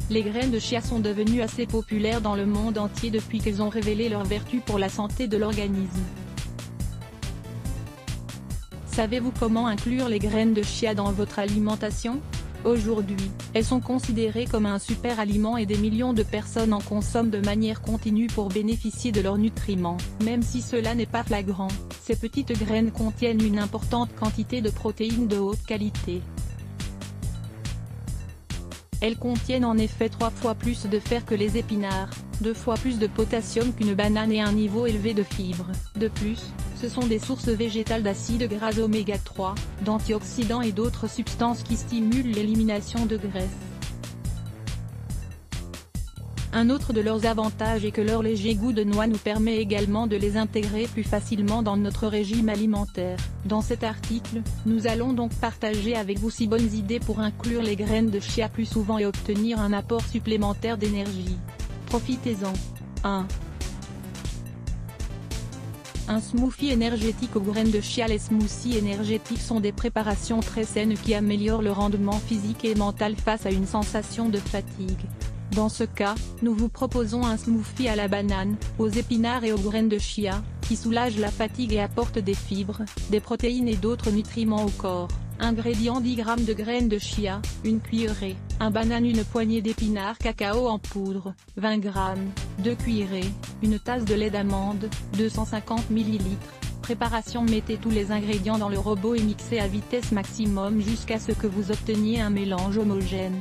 Les graines de chia sont devenues assez populaires dans le monde entier depuis qu'elles ont révélé leurs vertus pour la santé de l'organisme. Savez-vous comment inclure les graines de chia dans votre alimentation? Aujourd'hui, elles sont considérées comme un super aliment et des millions de personnes en consomment de manière continue pour bénéficier de leurs nutriments. Même si cela n'est pas flagrant, ces petites graines contiennent une importante quantité de protéines de haute qualité. Elles contiennent en effet 3 fois plus de fer que les épinards, 2 fois plus de potassium qu'une banane et un niveau élevé de fibres. De plus, ce sont des sources végétales d'acides gras oméga 3, d'antioxydants et d'autres substances qui stimulent l'élimination de graisse. Un autre de leurs avantages est que leur léger goût de noix nous permet également de les intégrer plus facilement dans notre régime alimentaire. Dans cet article, nous allons donc partager avec vous 6 bonnes idées pour inclure les graines de chia plus souvent et obtenir un apport supplémentaire d'énergie. Profitez-en. 1. Un smoothie énergétique aux graines de chia. Les smoothies énergétiques sont des préparations très saines qui améliorent le rendement physique et mental face à une sensation de fatigue. Dans ce cas, nous vous proposons un smoothie à la banane, aux épinards et aux graines de chia, qui soulage la fatigue et apporte des fibres, des protéines et d'autres nutriments au corps. Ingrédients: 10 g de graines de chia, une cuillerée, un banane, une poignée d'épinards cacao en poudre, 20 g, 2 cuillerées, une tasse de lait d'amande, 250 ml. Préparation: mettez tous les ingrédients dans le robot et mixez à vitesse maximum jusqu'à ce que vous obteniez un mélange homogène.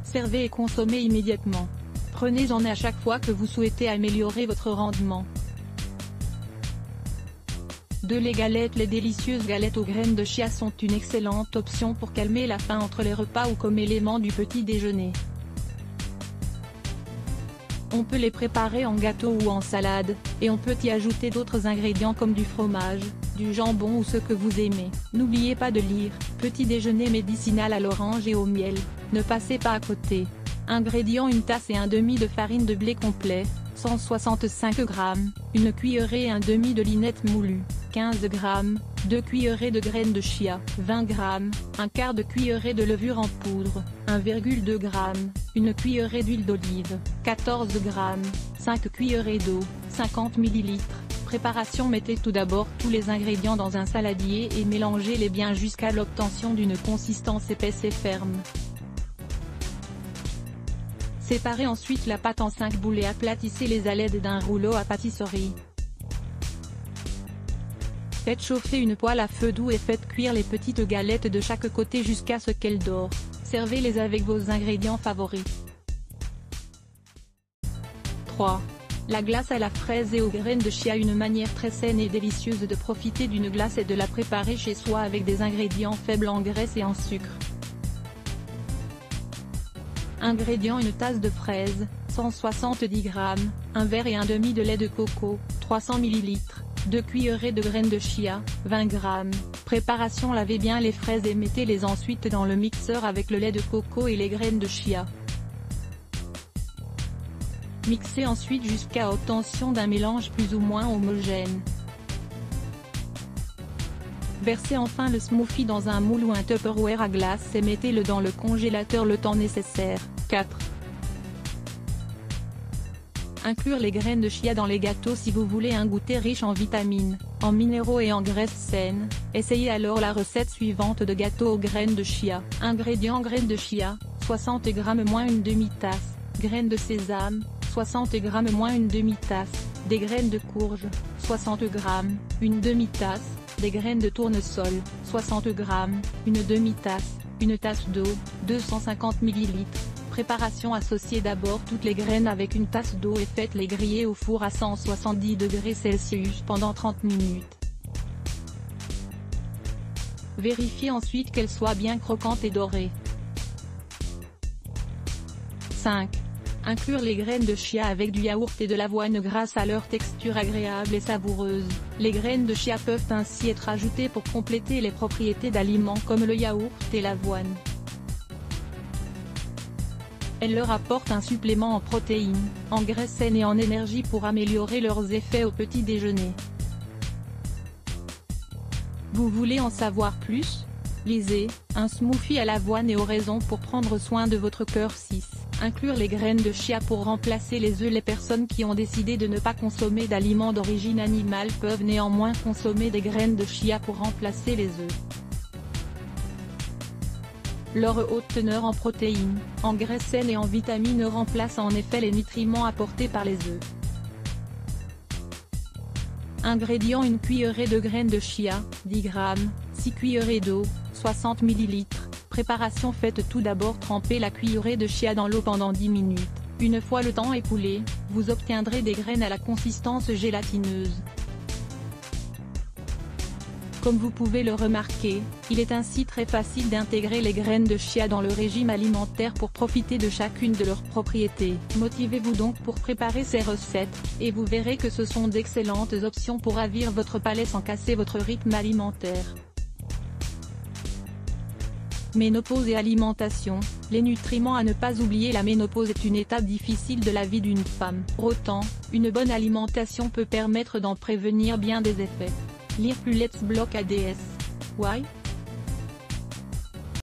Servez et consommez immédiatement. Prenez-en à chaque fois que vous souhaitez améliorer votre rendement. 2. Les galettes. Les délicieuses galettes aux graines de chia sont une excellente option pour calmer la faim entre les repas ou comme élément du petit déjeuner. On peut les préparer en gâteau ou en salade, et on peut y ajouter d'autres ingrédients comme du fromage, du jambon ou ce que vous aimez. N'oubliez pas de lire. Petit déjeuner médicinal à l'orange et au miel. Ne passez pas à côté. Ingrédients: une tasse et un demi de farine de blé complet, 165 g, une cuillerée et un demi de linette moulue, 15 g, 2 cuillerées de graines de chia, 20 g, un quart de cuillerée de levure en poudre, 1,2 g, une cuillerée d'huile d'olive, 14 g, 5 cuillerées d'eau, 50 ml. Préparation: mettez tout d'abord tous les ingrédients dans un saladier et mélangez-les bien jusqu'à l'obtention d'une consistance épaisse et ferme. Séparez ensuite la pâte en 5 boules et aplatissez-les à l'aide d'un rouleau à pâtisserie. Faites chauffer une poêle à feu doux et faites cuire les petites galettes de chaque côté jusqu'à ce qu'elles dorent. Servez-les avec vos ingrédients favoris. 3. La glace à la fraise et aux graines de chia. Une manière très saine et délicieuse de profiter d'une glace est de la préparer chez soi avec des ingrédients faibles en graisse et en sucre. Ingrédients: une tasse de fraises, 170 g, un verre et un demi de lait de coco, 300 ml, 2 cuillerées de graines de chia, 20 g. Préparation: lavez bien les fraises et mettez-les ensuite dans le mixeur avec le lait de coco et les graines de chia. Mixez ensuite jusqu'à obtention d'un mélange plus ou moins homogène. Versez enfin le smoothie dans un moule ou un Tupperware à glace et mettez-le dans le congélateur le temps nécessaire. 4. Inclure les graines de chia dans les gâteaux. Si vous voulez un goûter riche en vitamines, en minéraux et en graisses saines, essayez alors la recette suivante de gâteau aux graines de chia. Ingrédients: graines de chia, 60 g moins une demi-tasse, graines de sésame, 60 g moins une demi-tasse, des graines de courge, 60 g, une demi-tasse, des graines de tournesol, 60 g, une demi-tasse, une tasse d'eau, 250 ml. Préparation: associez d'abord toutes les graines avec une tasse d'eau et faites-les griller au four à 170°C pendant 30 minutes. Vérifiez ensuite qu'elles soient bien croquantes et dorées. 5. Inclure les graines de chia avec du yaourt et de l'avoine grâce à leur texture agréable et savoureuse. Les graines de chia peuvent ainsi être ajoutées pour compléter les propriétés d'aliments comme le yaourt et l'avoine. Elles leur apportent un supplément en protéines, en graisses saines et en énergie pour améliorer leurs effets au petit déjeuner. Vous voulez en savoir plus? Lisez, un smoothie à l'avoine et aux raisins pour prendre soin de votre cœur. 6. Inclure les graines de chia pour remplacer les œufs. Les personnes qui ont décidé de ne pas consommer d'aliments d'origine animale peuvent néanmoins consommer des graines de chia pour remplacer les œufs. Leur haute teneur en protéines, en graisses saines et en vitamines remplace en effet les nutriments apportés par les œufs. Ingrédients: une cuillerée de graines de chia, 10 g, 6 cuillerées d'eau, 60 ml. Préparation: faites tout d'abord tremper la cuillerée de chia dans l'eau pendant 10 minutes. Une fois le temps écoulé, vous obtiendrez des graines à la consistance gélatineuse. Comme vous pouvez le remarquer, il est ainsi très facile d'intégrer les graines de chia dans le régime alimentaire pour profiter de chacune de leurs propriétés. Motivez-vous donc pour préparer ces recettes, et vous verrez que ce sont d'excellentes options pour ravir votre palais sans casser votre rythme alimentaire. Ménopause et alimentation, les nutriments à ne pas oublier. La ménopause est une étape difficile de la vie d'une femme. Pour autant, une bonne alimentation peut permettre d'en prévenir bien des effets. Lire plus. Let's Block ADS. Why?